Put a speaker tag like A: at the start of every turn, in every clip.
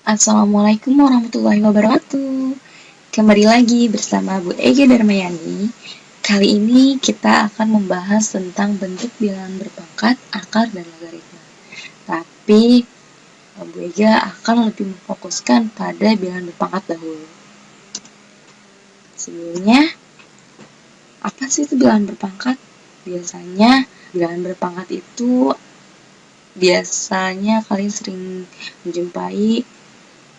A: Assalamualaikum warahmatullahi wabarakatuh. Kembali lagi bersama Bu Ega Darmayani. Kali ini kita akan membahas tentang bentuk bilangan berpangkat, akar, dan logaritma. Tapi Bu Ega akan lebih memfokuskan pada bilangan berpangkat dahulu. Sebelumnya, apa sih itu bilangan berpangkat? Biasanya bilangan berpangkat itu kalian sering menjumpai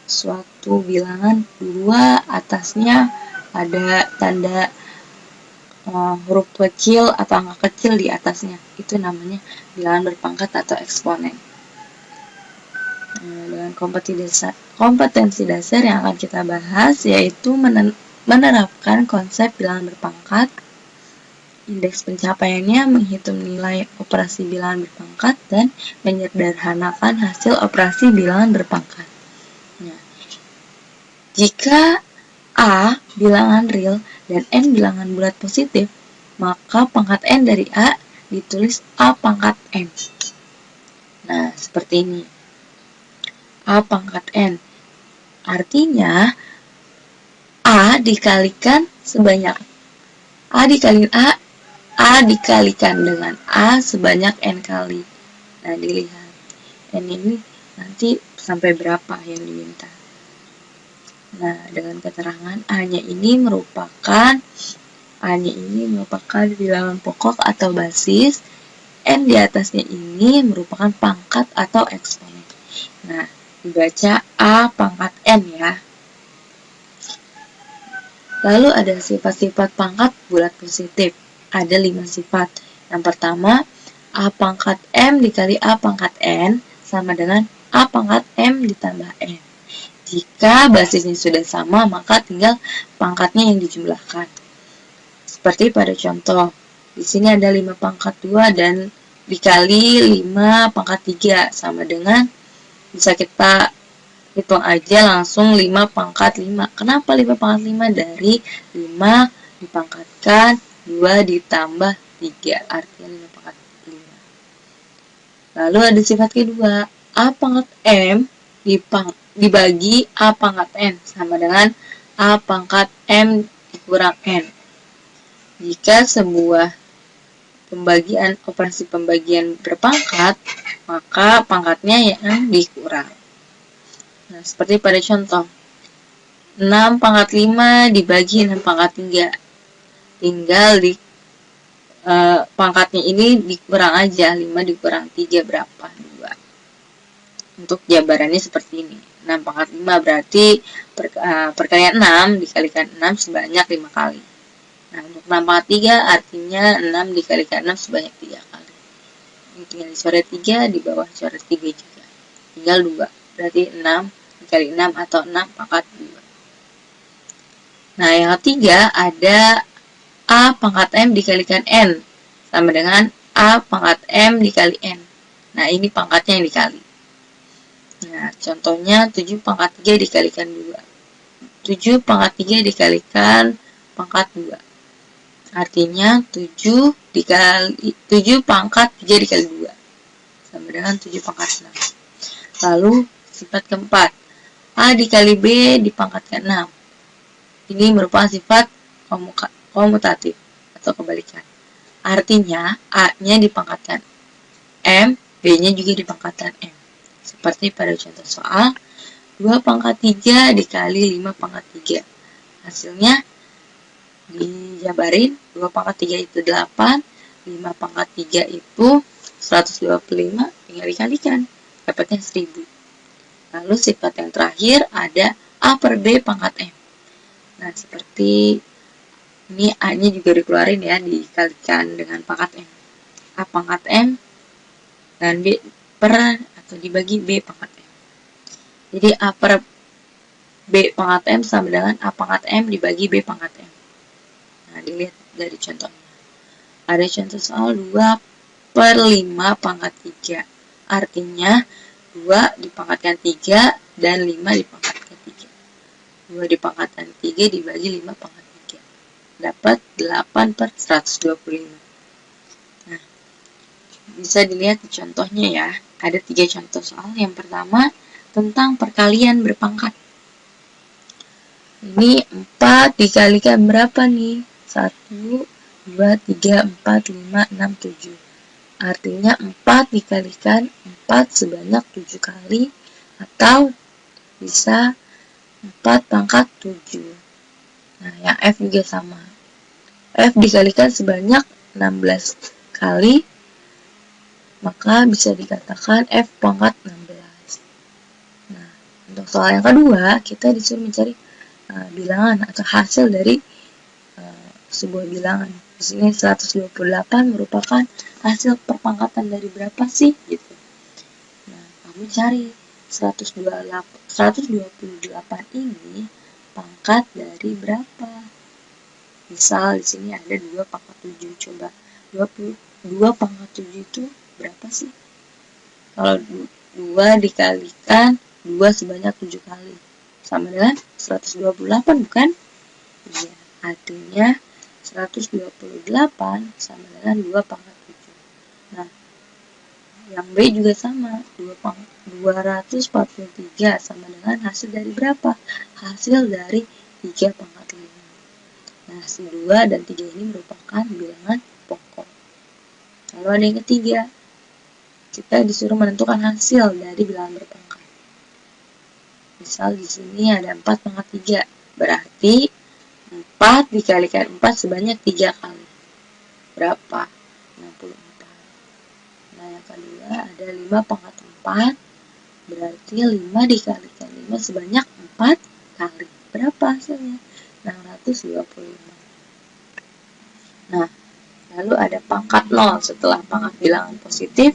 A: suatu bilangan dua atasnya ada tanda huruf kecil atau angka kecil di atasnya, itu namanya bilangan berpangkat atau eksponen. Dengan kompetensi dasar yang akan kita bahas yaitu menerapkan konsep bilangan berpangkat, indeks pencapaiannya, menghitung nilai operasi bilangan berpangkat, dan menyederhanakan hasil operasi bilangan berpangkat. Jika A bilangan real dan N bilangan bulat positif, maka pangkat N dari A ditulis A pangkat N. Nah, seperti ini. A pangkat N. Artinya, A dikalikan sebanyak A dikalikan dengan A sebanyak N kali. Nah, dilihat. N ini nanti sampai berapa yang diminta. Nah, dengan keterangan A-nya ini merupakan bilangan pokok atau basis, N di atasnya ini merupakan pangkat atau eksponen. Nah, dibaca A pangkat N ya. Lalu ada sifat-sifat pangkat bulat positif. Ada 5 sifat. Yang pertama, A pangkat M dikali A pangkat N sama dengan A pangkat M ditambah N. Jika basisnya sudah sama, maka tinggal pangkatnya yang dijumlahkan. Seperti pada contoh, di sini ada 5 pangkat 2 dan dikali 5 pangkat 3 sama dengan, bisa kita hitung aja langsung 5 pangkat 5. Kenapa 5 pangkat 5? Dari 5 dipangkatkan 2 ditambah 3, artinya 5 pangkat 5. Lalu ada sifat kedua, A pangkat M dibagi A pangkat N sama dengan A pangkat M dikurang N. Jika sebuah operasi pembagian berpangkat, maka pangkatnya yang dikurang. Nah, seperti pada contoh, 6 pangkat 5 dibagi 6 pangkat 3. Tinggal pangkatnya ini dikurang aja, 5 dikurang 3 berapa? 2. Untuk jabarannya seperti ini. 6 pangkat 5 berarti perkalian 6 dikalikan 6 sebanyak 5 kali. Nah, untuk 6 pangkat 3 artinya 6 dikalikan 6 sebanyak 3 kali. Ini tinggal dicoret 3, di bawah coret 3 juga. Tinggal 2, berarti 6 dikali 6 atau 6 pangkat 2. Nah, yang ketiga ada A pangkat M dikalikan N sama dengan A pangkat M dikali N. Nah, ini pangkatnya yang dikali. Nah, contohnya 7 pangkat 3 dikalikan 2. 7 pangkat 3 dikalikan pangkat 2. Artinya 7 pangkat 3 dikali 2. Sama dengan 7 pangkat 6. Lalu, sifat keempat. A dikali B dipangkatkan 6. Ini merupakan sifat komutatif atau kebalikan. Artinya, A-nya dipangkatkan M, B-nya juga dipangkatkan M. Seperti pada contoh soal, 2 pangkat 3 dikali 5 pangkat 3. Hasilnya dijabarin, 2 pangkat 3 itu 8, 5 pangkat 3 itu 125, tinggal dikalikan, dapatnya 1000. Lalu sifat yang terakhir ada A per B pangkat M. Nah, seperti ini A-nya juga dikeluarin ya, dikalikan dengan pangkat M. A pangkat M dan B per atau dibagi B pangkat M. Jadi A per B pangkat M sama dengan A pangkat M dibagi B pangkat M. Nah, dilihat dari contohnya. Ada contoh soal 2 per 5 pangkat 3. Artinya 2 dipangkatkan 3 dan 5 dipangkatkan 3. 2 dipangkatkan 3 dibagi 5 pangkat 3. Dapat 8 per 125. Nah, bisa dilihat di contohnya ya. Ada 3 contoh soal. Yang pertama, tentang perkalian berpangkat. Ini 4 dikalikan berapa nih? 1, 2, 3, 4, 5, 6, 7. Artinya 4 dikalikan 4 sebanyak 7 kali, atau bisa 4 pangkat 7. Nah, yang F juga sama. F dikalikan sebanyak 16 kali, maka bisa dikatakan F pangkat 16. Nah, untuk soal yang kedua, kita disuruh mencari bilangan atau hasil dari sebuah bilangan. Di sini 128 merupakan hasil perpangkatan dari berapa sih? Gitu. Nah, kamu cari 128 ini pangkat dari berapa? Misal di sini ada 2 pangkat 7. Coba 2 pangkat 7 itu berapa sih? Kalau 2 dikalikan 2 sebanyak 7 kali, sama dengan 128, bukan? Iya, artinya 128 sama dengan 2 pangkat 7. Nah, yang B juga sama, 243 sama dengan hasil dari berapa? Hasil dari 3 pangkat 5. Nah, si 2 dan 3 ini merupakan bilangan pokok. Lalu ada yang ketiga, kita disuruh menentukan hasil dari bilangan berpangkat. Misal di sini ada 4 pangkat 3, berarti 4 dikalikan 4 sebanyak 3 kali. Berapa? 64. Nah, yang kedua ada 5 pangkat 4, berarti 5 dikalikan 5 sebanyak 4 kali. Berapa hasilnya? 625. Nah, lalu ada pangkat 0 setelah pangkat bilangan positif,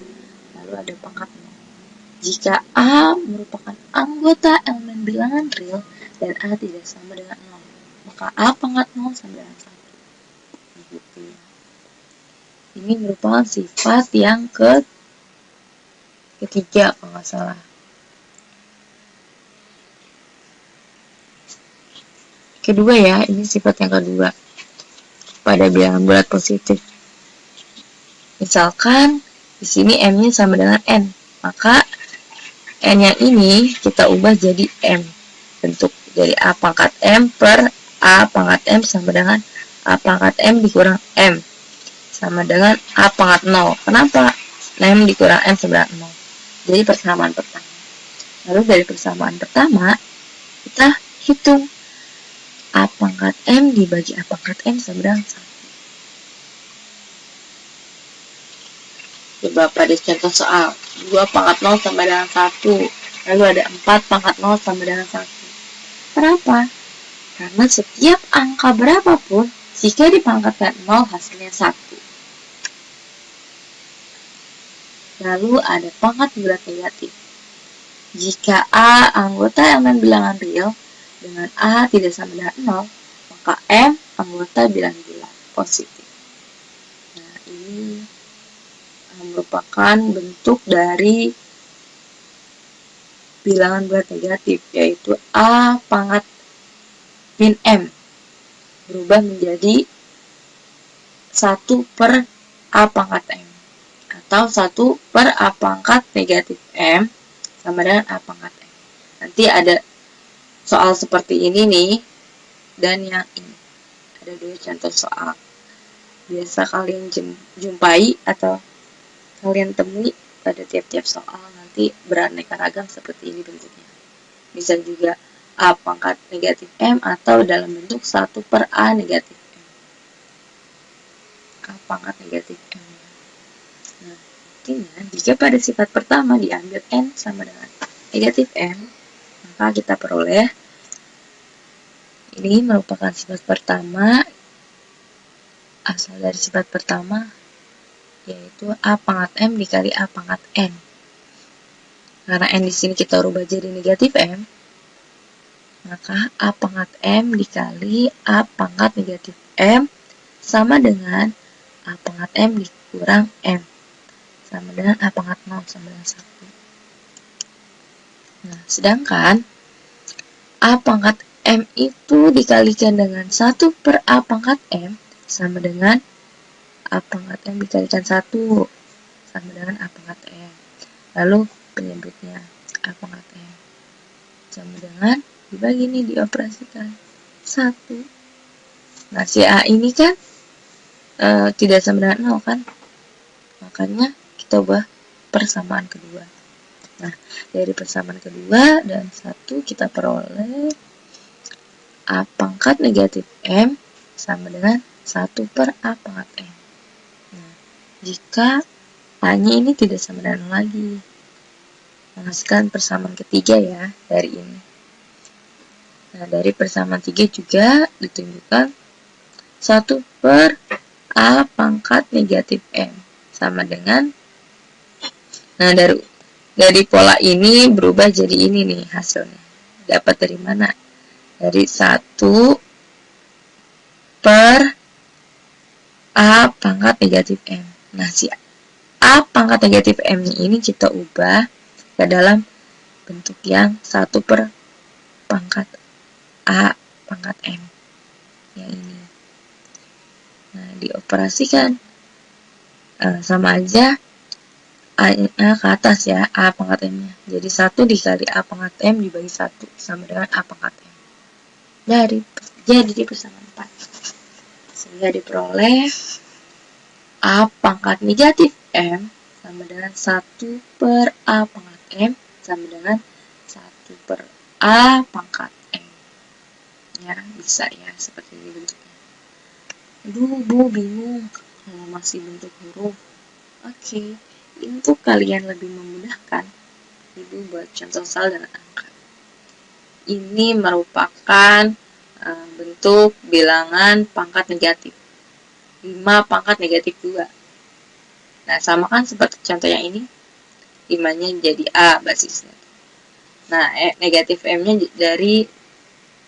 A: lalu ada pangkat 0. Jika A merupakan anggota elemen bilangan real dan A tidak sama dengan 0, maka A pangkat 0 sama dengan 1. Begitu. Ini merupakan sifat yang ketiga kalau nggak salah. Kedua ya, ini sifat yang kedua pada bilangan bulat positif. Misalkan di sini M-nya sama dengan N, maka N yang ini kita ubah jadi M. Bentuk dari A pangkat M per A pangkat M sama dengan A pangkat M dikurang M sama dengan A pangkat 0. Kenapa? M dikurang M sama dengan 0. Jadi persamaan pertama. Lalu dari persamaan pertama, kita hitung A pangkat M dibagi A pangkat M sama dengan 1. Coba pada contoh soal 2 pangkat 0 sama dengan 1. Lalu ada 4 pangkat 0 sama dengan 1. Kenapa? Karena setiap angka berapapun, jika dipangkatkan 0 hasilnya 1. Lalu ada pangkat bulat negatif. Jika A anggota elemen bilangan real dengan A tidak sama dengan 0, maka M anggota bilangan bulat positif. Nah, ini merupakan bentuk dari bilangan bulat negatif, yaitu A pangkat min M berubah menjadi 1 per A pangkat M, atau 1 per A pangkat negatif M sama dengan A pangkat M. Nanti ada soal seperti ini nih, dan yang ini. Ada 2 contoh soal. Biasa kalian jumpai atau kalian temui pada tiap-tiap soal, nanti beraneka ragam seperti ini bentuknya. Bisa juga A pangkat negatif M atau dalam bentuk 1 per A negatif M. A pangkat negatif M. Nah, artinya jika pada sifat pertama diambil N sama dengan negatif M, maka kita peroleh ini merupakan sifat pertama, asal dari sifat pertama, yaitu A pangkat M dikali A pangkat N. Karena N di sini kita rubah jadi negatif M, maka A pangkat M dikali A pangkat negatif M sama dengan A pangkat M dikurang M, sama dengan A pangkat 0 sama dengan 1. Nah, sedangkan A pangkat M itu dikalikan dengan 1 per A pangkat M sama dengan A pangkat M dikalikan 1 sama dengan A pangkat M. Lalu penyebutnya A pangkat M. sama dengan dibagi nih, dioperasikan 1. Nah, si A ini kan tidak sama dengan 0 kan, makanya kita ubah persamaan kedua. Nah, dari persamaan kedua dan 1 kita peroleh A pangkat negatif M sama dengan 1 per A pangkat M. Nah, jika A-nya ini tidak sama dengan 0 lagi, menghasilkan persamaan ketiga ya dari ini. Nah, dari persamaan 3 juga ditunjukkan 1 per A pangkat negatif M sama dengan, nah dari pola ini berubah jadi ini nih hasilnya. Dapat dari mana? Dari 1 per A pangkat negatif M. Nah, si A pangkat negatif M ini kita ubah ke dalam bentuk yang 1 per pangkat A pangkat M yang ini. Nah, dioperasikan sama aja A-nya ke atas ya, A pangkat M-nya. Jadi 1 dikali A pangkat M dibagi 1 sama dengan A pangkat M. Jadi di persamaan 4. Sehingga diperoleh A pangkat negatif M sama dengan 1 per A pangkat M sama dengan 1 per A pangkat M. Ya, bisa ya, seperti ini bentuknya. Aduh, Bu, bingung kalau masih bentuk huruf. Oke, untuk kalian lebih memudahkan, Ibu buat contoh soal dengan angka. Ini merupakan bentuk bilangan pangkat negatif. 5 pangkat negatif 2. Nah, sama kan seperti contoh yang ini. 5-nya jadi A basisnya. Nah, negatif M-nya dari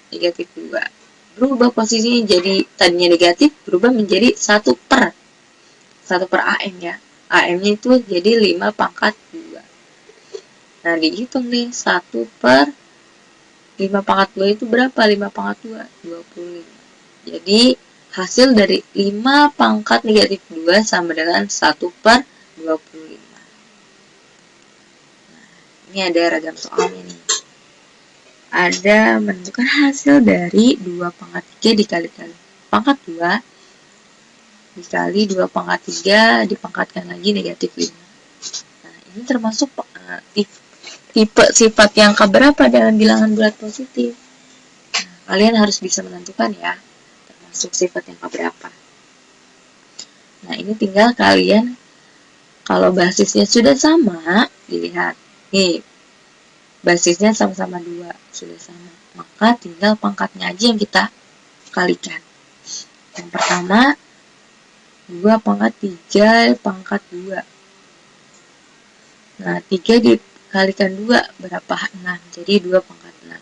A: negatif 2. Berubah posisinya jadi tadinya negatif, berubah menjadi 1 per AM ya. AM-nya itu jadi 5 pangkat 2. Nah, dihitung nih 1 per 5 pangkat 2 itu berapa? 5 pangkat 2? 25. Jadi, hasil dari 5 pangkat negatif 2 sama dengan 1 per 25. Nah, ini ada ragam soalnya nih. Ada menentukan hasil dari 2 pangkat 3 dikali-kali pangkat 2 dikali 2 pangkat 3 dipangkatkan lagi negatif 5. Nah, ini termasuk tipe sifat yang keberapa dalam bilangan bulat positif. Nah, kalian harus bisa menentukan ya, termasuk sifat yang keberapa. Nah, ini tinggal kalian, kalau basisnya sudah sama, dilihat. Nih, basisnya sama-sama 2, sudah sama. Maka tinggal pangkatnya aja yang kita kalikan. Yang pertama, 2 pangkat 3 pangkat 2. Nah, 3 dikalikan 2 berapa? 6. Jadi 2 pangkat 6.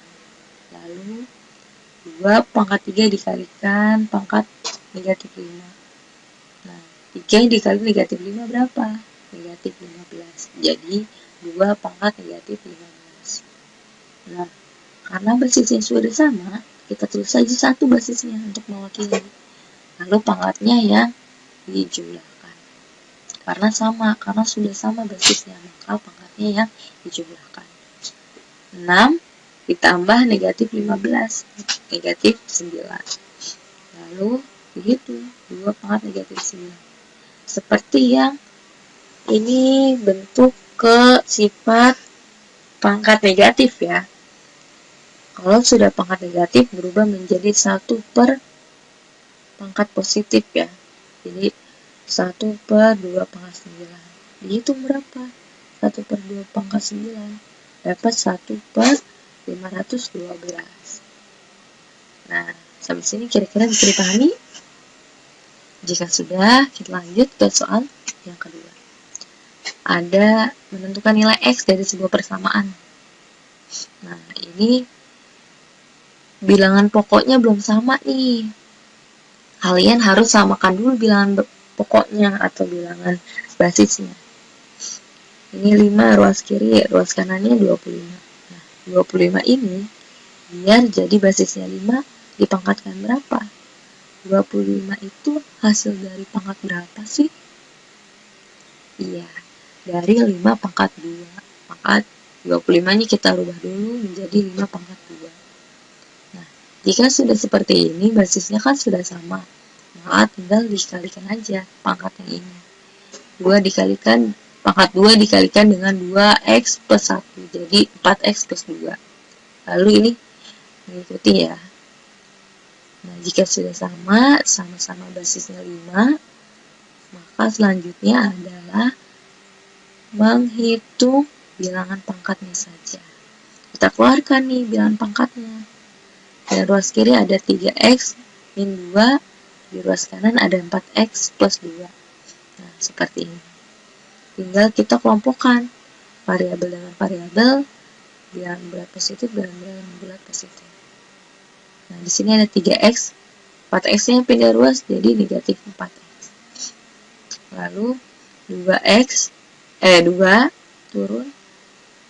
A: Lalu 2 pangkat 3 dikalikan pangkat negatif 5. Nah, 3 dikali negatif 5 berapa? Negatif 15. Jadi 2 pangkat negatif 15. Nah, karena basisnya sudah sama, kita tulis saja 1 basisnya untuk mewakili. Lalu pangkatnya yang dijumlahkan. Karena sudah sama basisnya, maka pangkatnya yang dijumlahkan. 6 ditambah negatif 15, negatif 9. Lalu begitu, 2 pangkat negatif 9. Seperti yang ini bentuk ke sifat pangkat negatif ya. Kalau sudah pangkat negatif berubah menjadi 1 per pangkat positif ya. Jadi 1 per 2 pangkat 9. Dihitung berapa? 1 per 2 pangkat 9. Dapat 1 per 512. Nah, sampai sini kira-kira bisa dipahami? Jika sudah, kita lanjut ke soal yang kedua. Ada menentukan nilai X dari sebuah persamaan. Nah, ini bilangan pokoknya belum sama nih. Kalian harus samakan dulu bilangan pokoknya atau bilangan basisnya. Ini 5 ruas kiri, ruas kanannya 25. Nah, 25 ini biar jadi basisnya 5 dipangkatkan berapa? 25 itu hasil dari pangkat berapa sih? Iya, dari 5 pangkat 2. Pangkat 25-nya kita rubah dulu menjadi 5 pangkat 2. Nah, jika sudah seperti ini, basisnya kan sudah sama. Maka tinggal dikalikan aja pangkat yang ini. 2 dikalikan, pangkat 2 dikalikan dengan 2x plus 1. Jadi 4x plus 2. Lalu ini mengikuti ya. Nah, jika sudah sama-sama basisnya 5, maka selanjutnya adalah menghitung bilangan pangkatnya saja. Kita keluarkan nih bilangan pangkatnya. Di ruas kiri ada 3x min 2, di ruas kanan ada 4x plus 2. Nah, seperti ini. Tinggal kita kelompokkan variabel dengan variabel, bilangan bulat positif dan bilangan bulat positif. Nah, di sini ada 3x, 4x-nya pindah ruas jadi negatif 4x. Lalu 2 turun,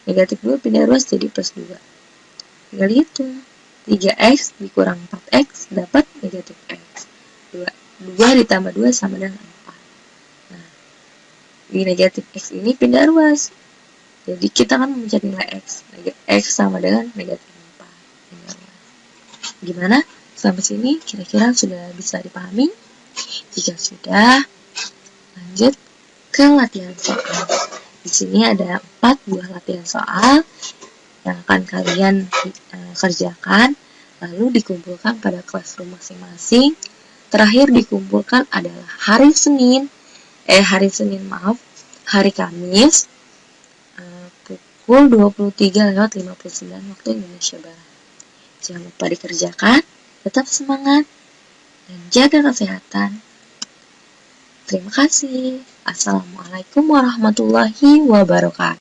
A: negatif 2 pindah ruas jadi plus 2. Tinggal hitung, 3x dikurang 4x dapat negatif x. 2 ditambah 2 sama dengan 4. Nah, di negatif x ini pindah ruas. Jadi kita kan mencari nilai x. X sama dengan negatif 4. Pindah ruas. Gimana? Sampai sini kira-kira sudah bisa dipahami? Jika sudah, lanjut ke latihan soal. Di sini ada 4 buah latihan soal yang akan kalian kerjakan, lalu dikumpulkan pada classroom masing-masing. Terakhir dikumpulkan adalah hari Kamis pukul 23:59 waktu Indonesia Barat. Jangan lupa dikerjakan, tetap semangat, dan jaga kesehatan. Terima kasih. Assalamualaikum warahmatullahi wabarakatuh.